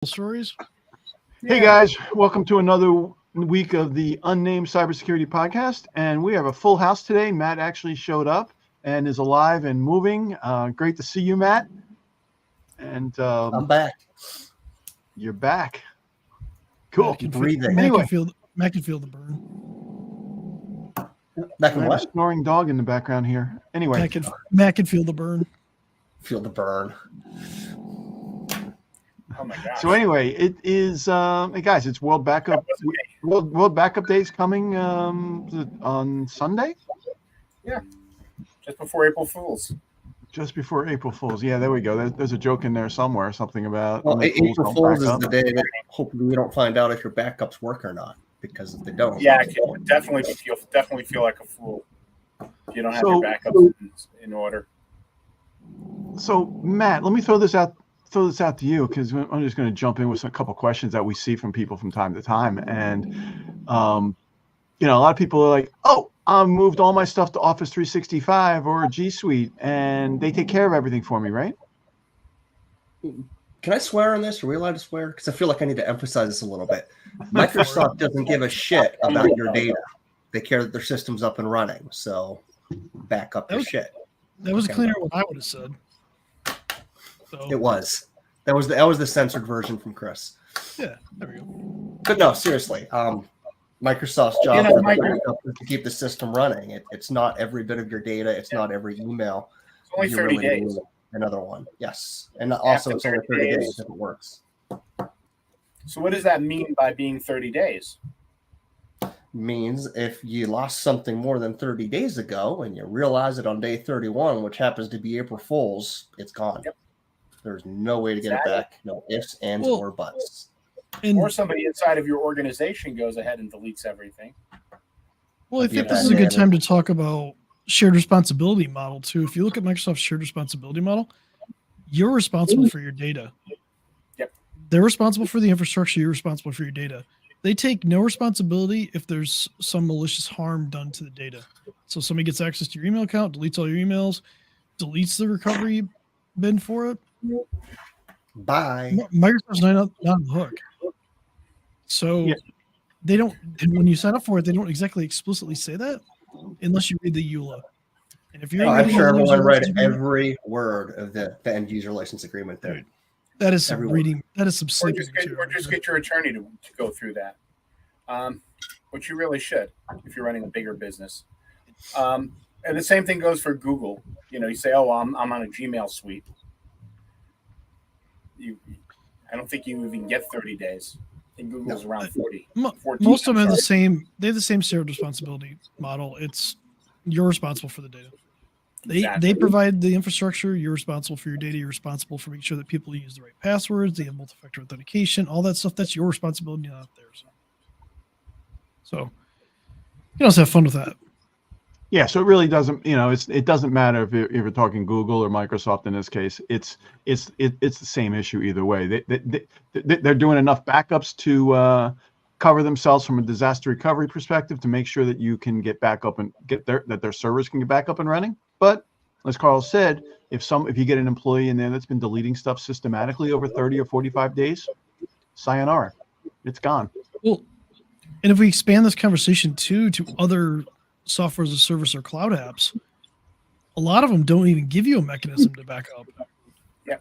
Stories. Hey guys, welcome to another week of the Unnamed Cybersecurity Podcast, and we have a full house today. Matt actually showed up and is alive and moving. Great to see you, Matt. And I'm back. You're back. Cool. Breathing. Matt can feel the burn. Back in I have what? a snoring dog in the background here. Anyway, Matt can feel the burn. Feel the burn. Oh my gosh. so anyway, it is, hey guys, it's World Backup Days coming on Sunday. Yeah, just before April Fools. Just before April Fools. Yeah, there we go. There's a joke in there somewhere, something about April Fools is the day that hopefully we don't find out if your backups work or not, because if they don't, Yeah, it can definitely feel like a fool if you don't have your backups in order. So Matt, let me throw this out to you, because I'm just going to jump in with a couple questions that we see from people from time to time. And a lot of people are like, oh, I moved all my stuff to Office 365 or G Suite, and they take care of everything for me, right? Can I swear on this? Are we allowed to swear? Because I feel like I need to emphasize this a little bit. Microsoft doesn't give a shit about your data. They care that their system's up and running, so back up your shit. That was cleaner than what I would have said. So. It was. That was the censored version from Chris. Yeah, there we go. But no, seriously. Microsoft's job is to keep the system running. It's not every bit of your data. It's not every email. It's only 30 days. Another one. Yes. And also it's only 30 days if it works. So what does that mean by being 30 days? Means if you lost something more than 30 days ago and you realize it on day 31, which happens to be April Fool's, it's gone. Yep. There's no way to get it back. No ifs, ands, or buts. Or somebody inside of your organization goes ahead and deletes everything. Well, I think this is a good time to talk about shared responsibility model too. If you look at Microsoft's shared responsibility model, you're responsible for your data. Yep. They're responsible for the infrastructure. You're responsible for your data. They take no responsibility if there's some malicious harm done to the data. So somebody gets access to your email account, deletes all your emails, deletes the recovery bin for it. Bye. Microsoft's not on the hook. So they don't, when you sign up for it, they don't exactly explicitly say that unless you read the EULA. And if you're I'm sure everyone read every word of the end user license agreement there. That is some reading. That is some sleeping. Or just get your attorney to go through that, which you really should if you're running a bigger business. And the same thing goes for Google. You say, "Oh, I'm on a Gmail suite." I don't think you even get 30 days. I think Google's around 40. Most of them have the same. They have the same shared responsibility model. It's you're responsible for the data. They provide the infrastructure. You're responsible for your data. You're responsible for making sure that people use the right passwords. They have multi-factor authentication. All that stuff. That's your responsibility, not theirs. So you can also have fun with that. Yeah, so it really doesn't, it doesn't matter if you're talking Google or Microsoft in this case. It's the same issue either way. They're doing enough backups to cover themselves from a disaster recovery perspective to make sure that you can get back up and that their servers can get back up and running. But as Carl said, if you get an employee in there that's been deleting stuff systematically over 30 or 45 days, sayonara, it's gone. Well, and if we expand this conversation to other software as a service or cloud apps, a lot of them don't even give you a mechanism to back up. Yeah.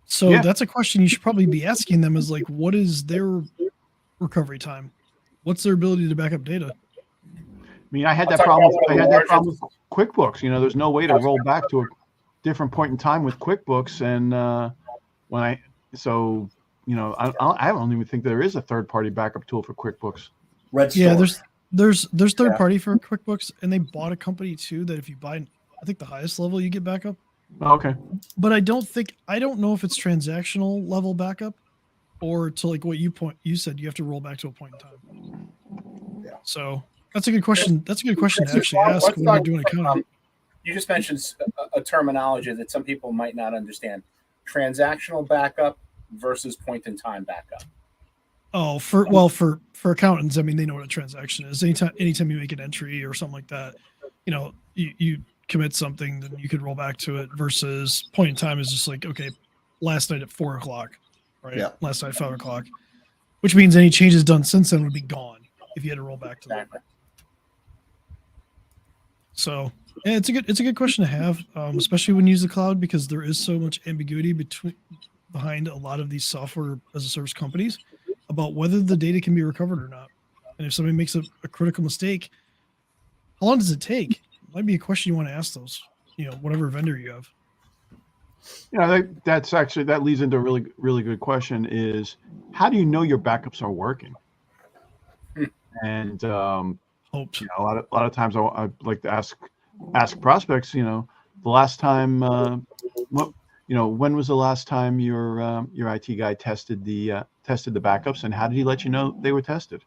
So that's a question you should probably be asking them is like, what is their recovery time? What's their ability to back up data? I mean, I had that problem with QuickBooks. There's no way to roll back to a different point in time with QuickBooks. And I don't even think there is a third-party backup tool for QuickBooks. There's third party for QuickBooks, and they bought a company too that if you buy, I think the highest level you get backup. Okay. But I don't know if it's transactional level backup or to like what you said, you have to roll back to a point in time. Yeah. So that's a good question. That's a good question to actually ask when you're doing accounting. You just mentioned a terminology that some people might not understand: transactional backup versus point in time backup. Oh, for accountants, I mean, they know what a transaction is. Anytime you make an entry or something like that, you commit something, then you could roll back to it. Versus point in time is just like, okay, last night at 4:00, right? Yeah. Last night at 5:00, which means any changes done since then would be gone if you had to roll back to that. Exactly. So yeah, it's a good question to have, especially when you use the cloud, because there is so much ambiguity behind a lot of these software as a service companies about whether the data can be recovered or not. And if somebody makes a critical mistake, how long does it take? Might be a question you want to ask those, whatever vendor you have. Yeah, that leads into a really, really good question is how do you know your backups are working? And Hope. a lot of times I like to ask prospects, the last time, when was the last time your IT guy tested the backups, and how did he let you know they were tested?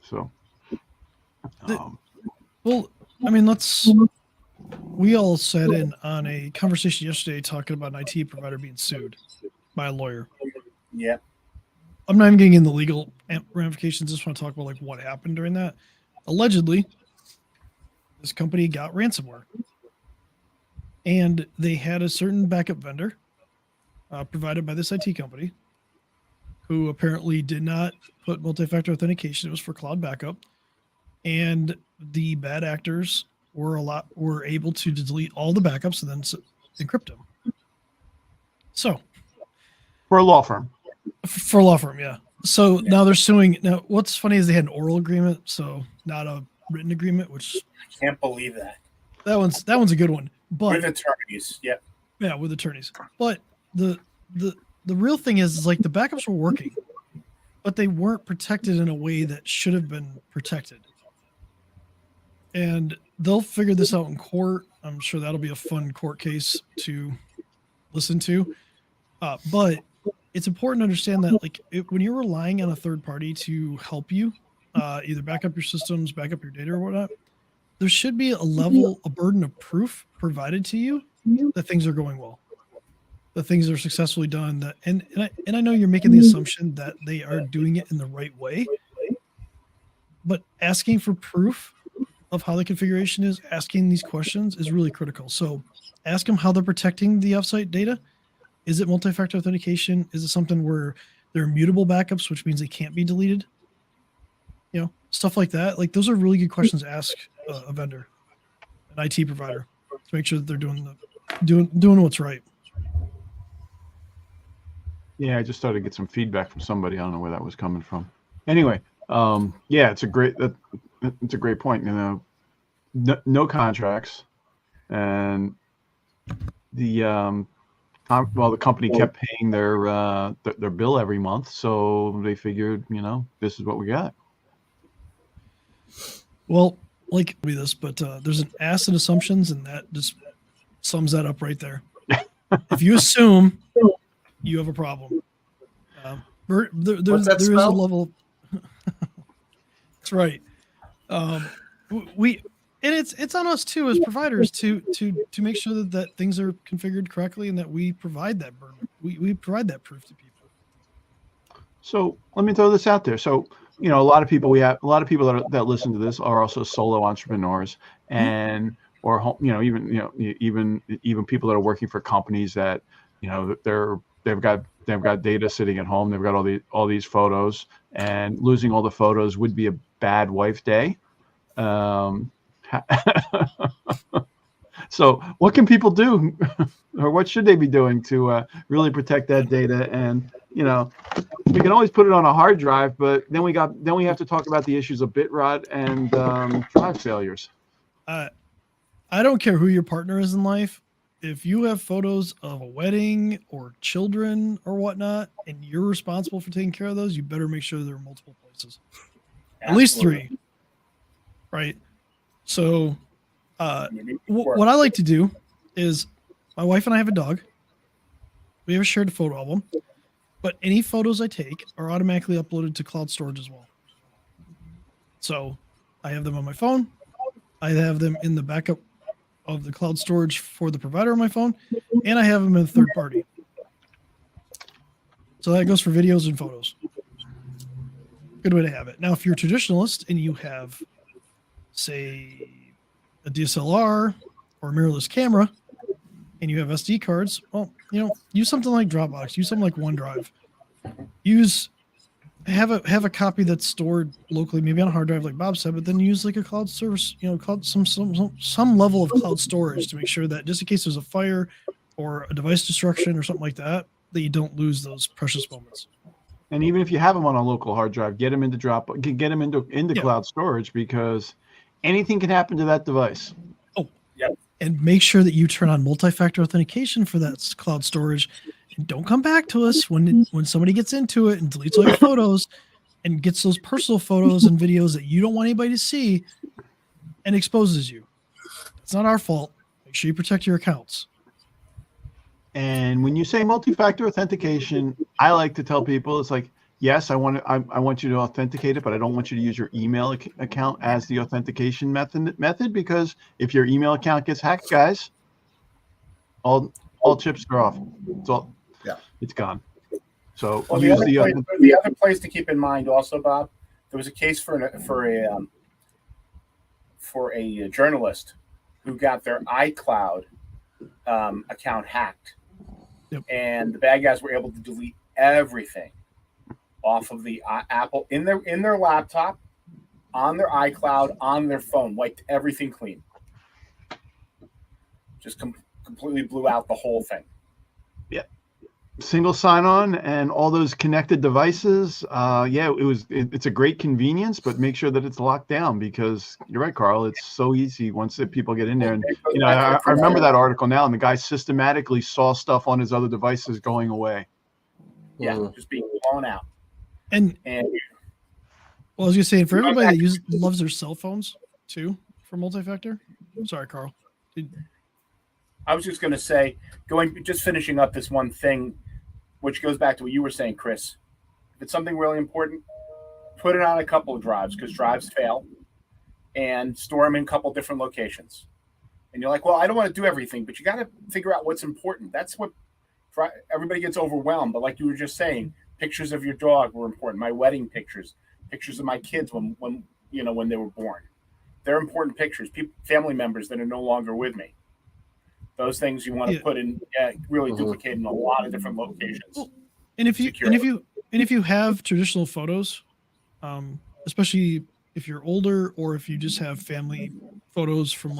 So, well, I mean, we all sat in on a conversation yesterday talking about an IT provider being sued by a lawyer. Yeah. I'm not even getting into legal ramifications. Just want to talk about like what happened during that. Allegedly, this company got ransomware, and they had a certain backup vendor provided by this IT company, who apparently did not put multi-factor authentication. It was for cloud backup, and the bad actors were able to delete all the backups and then encrypt them. So, for a law firm. For a law firm, yeah. So now they're suing. Now, what's funny is they had an oral agreement, so not a written agreement, which I can't believe that. That one's a good one. But with attorneys, yep. Yeah, with attorneys. But the real thing is like the backups were working, but they weren't protected in a way that should have been protected. And they'll figure this out in court. I'm sure that'll be a fun court case to listen to. But it's important to understand that when you're relying on a third party to help you, either back up your systems, back up your data or whatnot, there should be a burden of proof provided to you that things are going well, that things are successfully done. And I know you're making the assumption that they are doing it in the right way, but asking for proof of how the configuration is, asking these questions is really critical. So ask them how they're protecting the offsite data. Is it multi-factor authentication? Is it something where they're immutable backups, which means they can't be deleted? Stuff like that. Like those are really good questions to ask a vendor, an IT provider, to make sure that they're doing what's right. Yeah, I just started to get some feedback from somebody. I don't know where that was coming from. Anyway, yeah, it's a great point. No contracts, and the company kept paying their bill every month, so they figured, this is what we got. Well, there's an ass in assumptions, and that just sums that up right there. If you assume, you have a problem. There is a level. That's right. It's on us too as providers to make sure that things are configured correctly and that we provide that burden. We provide that proof to people. So let me throw this out there. So a lot of people that listen to this are also solo entrepreneurs, and even people that are working for companies that they've got data sitting at home. They've got all these photos, and losing all the photos would be a bad wife day. So what can people do, or what should they be doing to really protect that data? And we can always put it on a hard drive, but then we have to talk about the issues of bit rot and drive failures. I don't care who your partner is in life. If you have photos of a wedding or children or whatnot, and you're responsible for taking care of those, you better make sure they're in multiple places. Absolutely. At least 3. Right? So what I like to do is my wife and I have a dog. We have a shared photo album, but any photos I take are automatically uploaded to cloud storage as well. So I have them on my phone. I have them in the backup of the cloud storage for the provider on my phone, and I have them in third party. So that goes for videos and photos. Good way to have it. Now, if you're a traditionalist and you have, say, a DSLR or a mirrorless camera, and you have SD cards, well, use something like Dropbox, use something like OneDrive. Have a copy that's stored locally, maybe on a hard drive, like Bob said, but then use like a cloud service, some level of cloud storage to make sure that just in case there's a fire or a device destruction or something like that, that you don't lose those precious moments. And even if you have them on a local hard drive, get them into get them into cloud storage, because anything can happen to that device. Oh, yeah. And make sure that you turn on multi-factor authentication for that cloud storage. And don't come back to us when somebody gets into it and deletes all your photos and gets those personal photos and videos that you don't want anybody to see and exposes you. It's not our fault. Make sure you protect your accounts. And when you say multi-factor authentication, I like to tell people, it's like, yes, I want you to authenticate it, but I don't want you to use your email account as the authentication method, because if your email account gets hacked, guys, all chips are off. It's gone. So the other place to keep in mind also, Bob, there was a case for a journalist who got their iCloud account hacked. Yep. And the bad guys were able to delete everything off of the Apple in their laptop, on their iCloud, on their phone, wiped everything clean. Just completely blew out the whole thing. Yeah. Single sign-on and all those connected devices. It's a great convenience, but make sure that it's locked down, because you're right, Carl. It's so easy once people get in there. And I remember that article now, and the guy systematically saw stuff on his other devices going away. Yeah, just being blown out. And well, I was gonna say, for everybody that loves their cell phones too for multi-factor. Sorry, Carl. I was just gonna say, finishing up this one thing, which goes back to what you were saying, Chris. If it's something really important, put it on a couple of drives, because drives fail, and store them in a couple different locations. And you're like, well, I don't want to do everything, but you got to figure out what's important. That's what everybody gets overwhelmed. But like you were just saying, pictures of your dog were important. My wedding pictures of my kids when they were born. They're important pictures. Family members that are no longer with me. Those things you want to put in, really duplicate in a lot of different locations. And if you have traditional photos, especially if you're older, or if you just have family photos from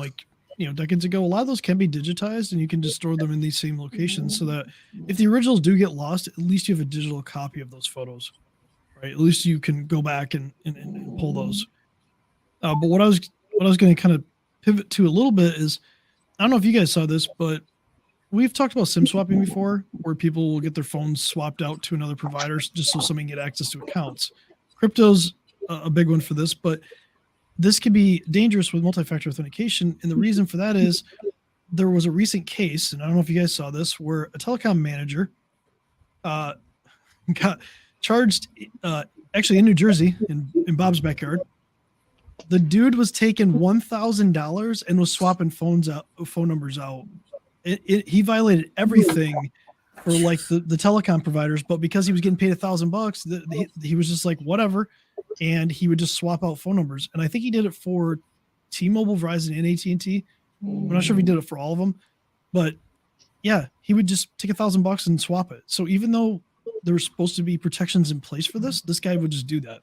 decades ago, a lot of those can be digitized, and you can just store them in these same locations, so that if the originals do get lost, at least you have a digital copy of those photos, right? At least you can go back and pull those. But what I was going to kind of pivot to a little bit is, I don't know if you guys saw this, but we've talked about SIM swapping before, where people will get their phones swapped out to another provider just so somebody can get access to accounts. Crypto's a big one for this, but this can be dangerous with multi-factor authentication. And the reason for that is there was a recent case, and I don't know if you guys saw this, where a telecom manager got charged, actually in New Jersey, in Bob's backyard. The dude was taking $1,000 and was swapping phone numbers out. He violated everything for the telecom providers, but because he was getting paid $1,000, he was just like, whatever, and he would just swap out phone numbers. And I think he did it for T-Mobile, Verizon, and AT&T. I'm not sure if he did it for all of them, but yeah, he would just take $1,000 and swap it. So even though there were supposed to be protections in place for this guy would just do that.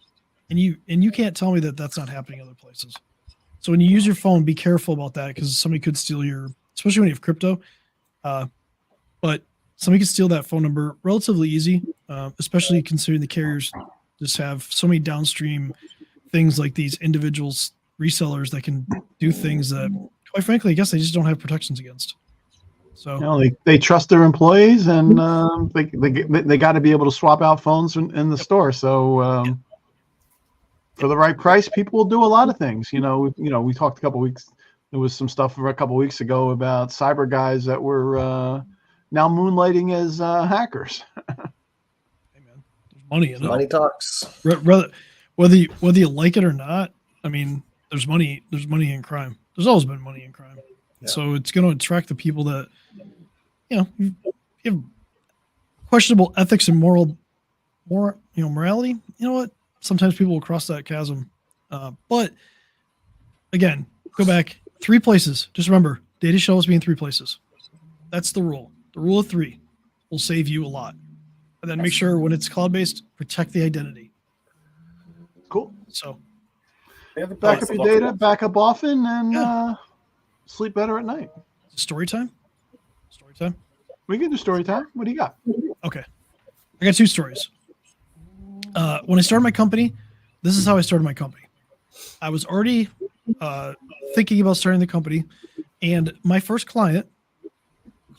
And you can't tell me that that's not happening other places. So when you use your phone, be careful about that, because somebody could steal especially when you have crypto. But somebody could steal that phone number relatively easy, especially considering the carriers just have so many downstream things like these individuals, resellers that can do things that, quite frankly, I guess they just don't have protections against. So they trust their employees, and they got to be able to swap out phones in the store. So. For the right price, people will do a lot of things. We talked a couple weeks. There was some stuff a couple weeks ago about cyber guys that were now moonlighting as hackers. Hey man, there's money in it. Money talks. Whether you like it or not, I mean, there's money in crime. There's always been money in crime. Yeah. So it's going to attract the people that you have questionable ethics and morality. You know what? Sometimes people will cross that chasm. But again, go back 3 places. Just remember, data should always be in 3 places. That's the rule. The rule of 3 will save you a lot. And then make sure when it's cloud-based, protect the identity. Cool. So Back up your data, back up often, and sleep better at night. story time? Story time? We can do story time. What do you got? Okay. I got 2 stories. When I started my company, this is how I started my company. I was already thinking about starting the company, and my first client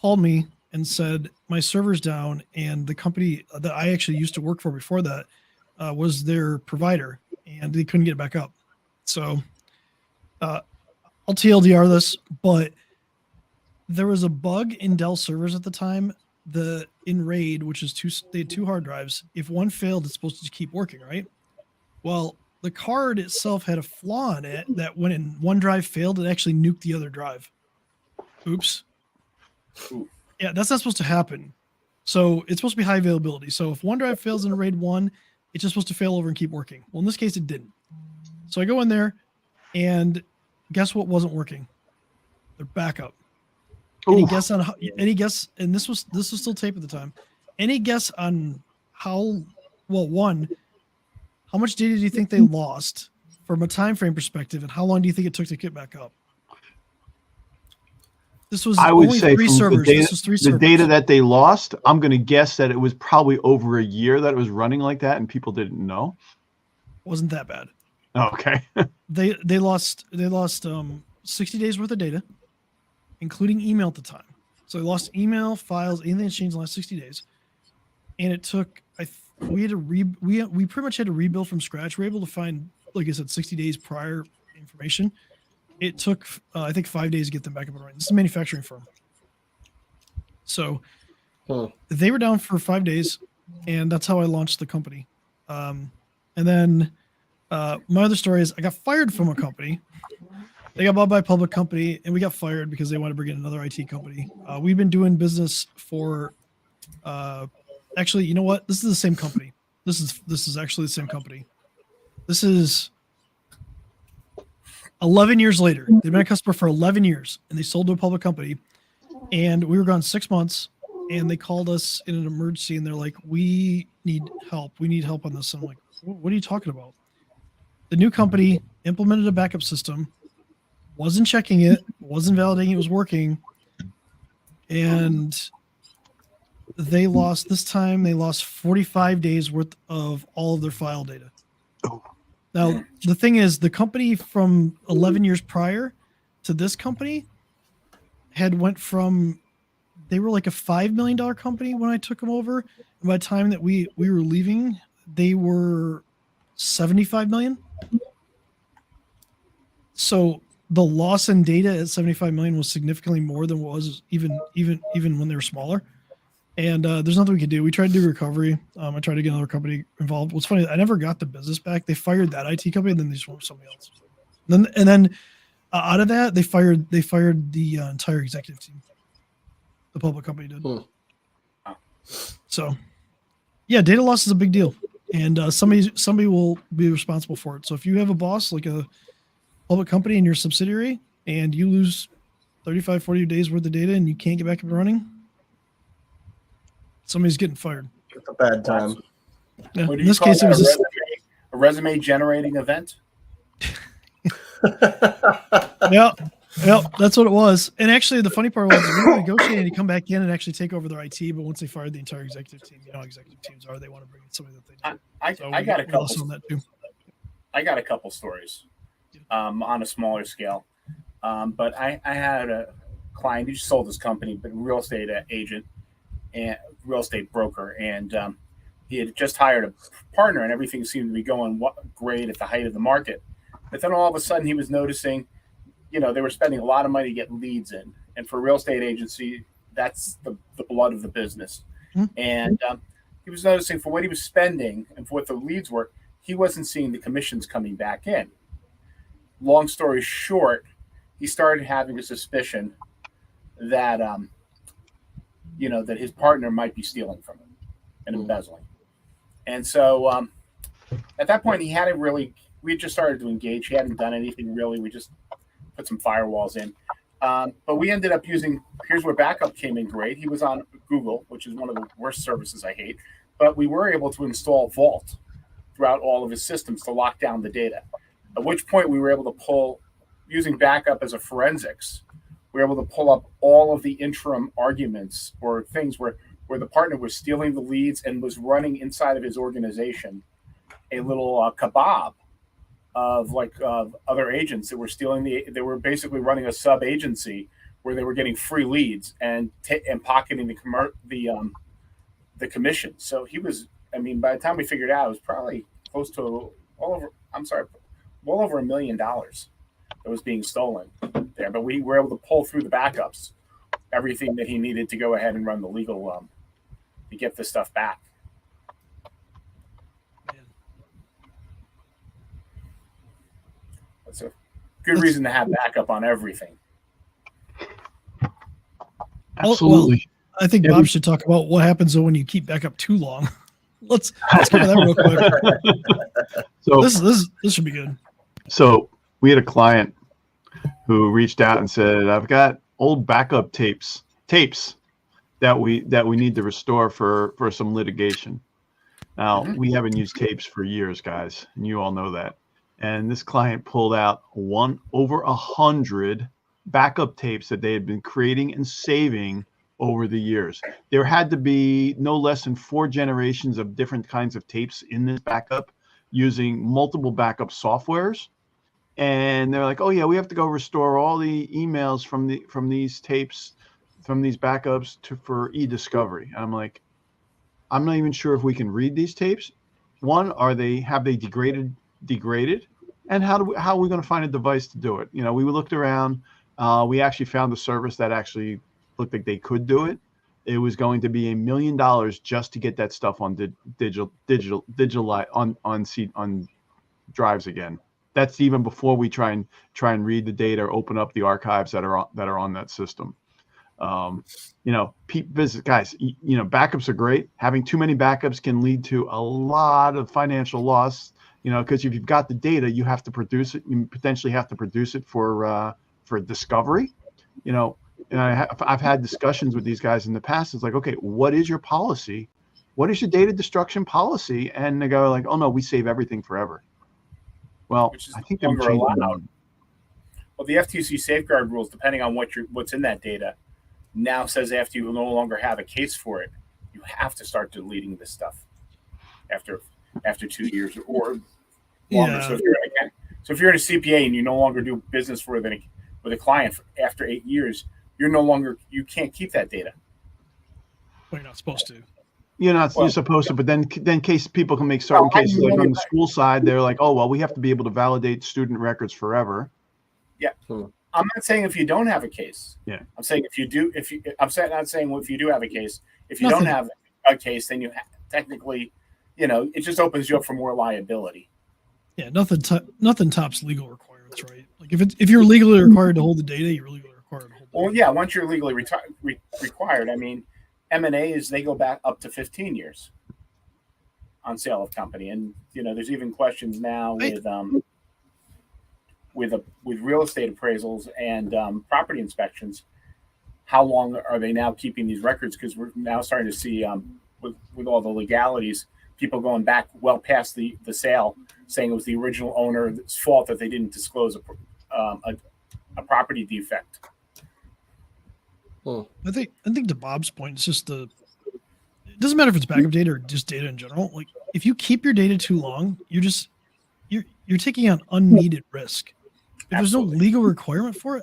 called me and said, my server's down, and the company that I actually used to work for before that was their provider, and they couldn't get it back up. So I'll TLDR this, but there was a bug in Dell servers at the time. In RAID, which is they had 2 hard drives. If one failed, it's supposed to keep working, right? Well, the card itself had a flaw in it that when one drive failed, it actually nuked the other drive. Oops. Ooh. Yeah, that's not supposed to happen. So it's supposed to be high availability. So if one drive fails in a RAID 1, it's just supposed to fail over and keep working. Well, in this case, it didn't. So I go in there, and guess what wasn't working? Their backup. Any guess on how? Any guess? And this was still tape at the time. Any guess on how? Well, one, how much data do you think they lost from a time frame perspective, and how long do you think it took to get back up? This was I would only say 3 from servers. the data, This was 3 the servers. data that they lost, I'm going to guess that it was probably over a year that it was running like that, and people didn't know. Wasn't that bad. Okay. They lost 60 days worth of data, including email at the time. So they lost email, files, anything that changed in the last 60 days. And it took we pretty much had to rebuild from scratch. We were able to find, like I said, 60 days prior information. It took I think 5 days to get them back up and running. This is a manufacturing firm. So they were down for 5 days, and that's how I launched the company. And then my other story is I got fired from a company. They got bought by a public company, and we got fired because they wanted to bring in another IT company. We've been doing business for, actually, you know what? This is the same company. This is actually the same company. This is 11 years later. They've been a customer for 11 years, and they sold to a public company. And we were gone 6 months, and they called us in an emergency, and they're like, "We need help. We need help on this." And I'm like, "What are you talking about?" The new company implemented a backup system. Wasn't checking it, wasn't validating it was working, and they lost 45 days worth of all of their file data. Now, the thing is, the company from 11 years prior to this company had went from, they were like a $5 million company when I took them over. And by the time that we were leaving, they were 75 million. So the loss in data at 75 million was significantly more than what was even when they were smaller. And there's nothing we could do. We tried to do recovery. I tried to get another company involved. What's funny, I never got the business back. They fired that IT company, and then they just went with somebody else. And then out of that, they fired the entire executive team. The public company did. So, yeah, data loss is a big deal, and somebody will be responsible for it. So if you have a boss like a public company in your subsidiary, and you lose 35, 40 days worth of data, and you can't get back up and running, somebody's getting fired. It's a bad time. Yeah, What do in you this call case, it that, was a resume generating event? yeah, that's what it was. And actually, the funny part was we were negotiating to come back in and actually take over their IT. But once they fired the entire executive team, you know how executive teams are. They want to bring in somebody that they do. I got a couple on that too. I got a couple stories on a smaller scale. But I had a client who sold his company, but real estate agent and real estate broker. And he had just hired a partner, and everything seemed to be going great at the height of the market. But then all of a sudden he was noticing, they were spending a lot of money to get leads in. And for a real estate agency, that's the blood of the business. Mm-hmm. And he was noticing for what he was spending and for what the leads were, he wasn't seeing the commissions coming back in. Long story short, he started having a suspicion that, that his partner might be stealing from him and embezzling. And so at that point, we had just started to engage. He hadn't done anything really. We just put some firewalls in. But we ended up using, here's where backup came in great. He was on Google, which is one of the worst services I hate. But we were able to install Vault throughout all of his systems to lock down the data. At which point we were able to pull, using backup as a forensics, we were able to pull up all of the interim arguments or things where the partner was stealing the leads and was running inside of his organization a little kebab of other agents that were stealing they were basically running a sub agency where they were getting free leads and pocketing the commission. So he was, I mean, by the time we figured it out, it was probably close to well over $1 million that was being stolen there. But we were able to pull through the backups, everything that he needed to go ahead and run the legal to get this stuff back. That's a good reason to have backup on everything. Absolutely. Well, I think Bob should talk about what happens when you keep backup too long. Let's cover that real quick. So this should be good. So we had a client who reached out and said, "I've got old backup tapes that we need to restore for some litigation." Now we haven't used tapes for years, guys, and you all know that. And this client pulled out over 100 backup tapes that they had been creating and saving over the years. There had to be no less than 4 generations of different kinds of tapes in this backup using multiple backup softwares. And they're like, "Oh yeah, we have to go restore all the emails from these tapes, from these backups for e-discovery." And I'm like, I'm not even sure if we can read these tapes. One, have they degraded? And how are we going to find a device to do it? You know, we looked around. We actually found a service that actually looked like they could do it. It was going to be $1 million just to get that stuff on digital on drives again. That's even before we try and read the data or open up the archives that are on that system. Guys, backups are great. Having too many backups can lead to a lot of financial loss. Because if you've got the data, you have to produce it. You potentially have to produce it for discovery. And I've had discussions with these guys in the past. It's like, okay, what is your policy? What is your data destruction policy? And they go like, "Oh no, we save everything forever." Well, I think they're allowed. Well, the FTC safeguard rules, depending on what's in that data, now says after you no longer have a case for it, you have to start deleting this stuff after 2 years or longer. Yeah. So if you're in a CPA and you no longer do business with a client after 8 years, you can't keep that data. Well, you're not supposed to. You're supposed to, but then people can make certain cases like on the school side, they're like, "Oh well, we have to be able to validate student records forever." Yeah. I'm not saying if you don't have a case. Yeah. I'm saying if you do, not saying if you do have a case, if you don't have a case, then you technically, it just opens you up for more liability. Yeah. Nothing tops legal requirements, right? Like if you're legally required to hold the data, you're legally required to hold the data. Well, yeah. Once you're legally required, I mean, M&As, they go back up to 15 years on sale of company. And, there's even questions now with real estate appraisals and property inspections. How long are they now keeping these records? Because we're now starting to see with all the legalities, people going back well past the sale, saying it was the original owner's fault that they didn't disclose a property defect. I think to Bob's point, it's just it doesn't matter if it's backup data or just data in general. Like if you keep your data too long, you're taking on unneeded risk. If there's no legal requirement for it,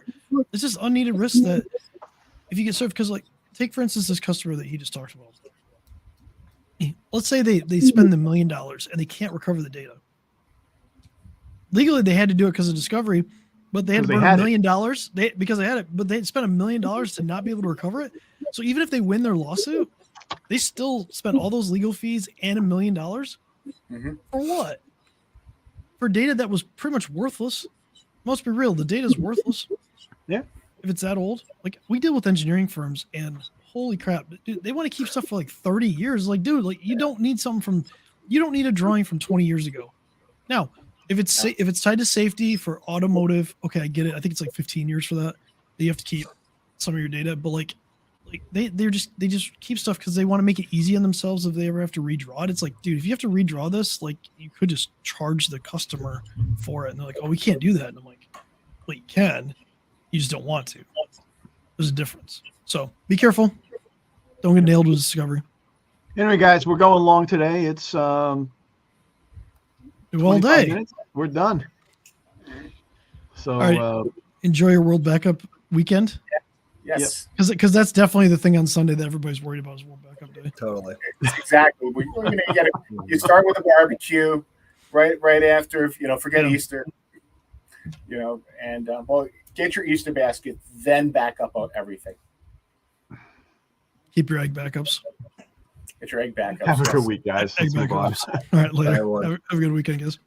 it's just unneeded risk that if you get served, because take for instance this customer that he just talked about. Let's say they spend $1 million and they can't recover the data. Legally, they had to do it because of discovery. But they had to burn $1 million because they had it, but they spent $1 million to not be able to recover it. So even if they win their lawsuit, they still spent all those legal fees and $1 million for what? For data that was pretty much worthless. Let's be real, the data is worthless. Yeah. If it's that old, we deal with engineering firms, and holy crap, dude, they want to keep stuff for 30 years. You don't need you don't need a drawing from 20 years ago. Now, if it's tied to safety for automotive, okay, I get it. I think it's 15 years for that. that you have to keep some of your data, but like they just keep stuff because they want to make it easy on themselves if they ever have to redraw it. It's like, dude, if you have to redraw this, like you could just charge the customer for it. And they're like, oh, we can't do that. And I'm like, well, you can, you just don't want to. There's a difference. So be careful. Don't get nailed with discovery. Anyway, guys, we're going long today. It's Do all 25 day. minutes. We're done. So All right. Enjoy your World Backup weekend. Yes. Because that's definitely the thing on Sunday that everybody's worried about is World Backup Day. Totally. Exactly. You start with a barbecue right after, forget Yeah. Easter, and get your Easter basket, then back up on everything. Keep your egg backups. Get your egg back up. have a good week, guys. Egg Let's move on. backups. All right, later. Bye, everyone. Have a good weekend, guys.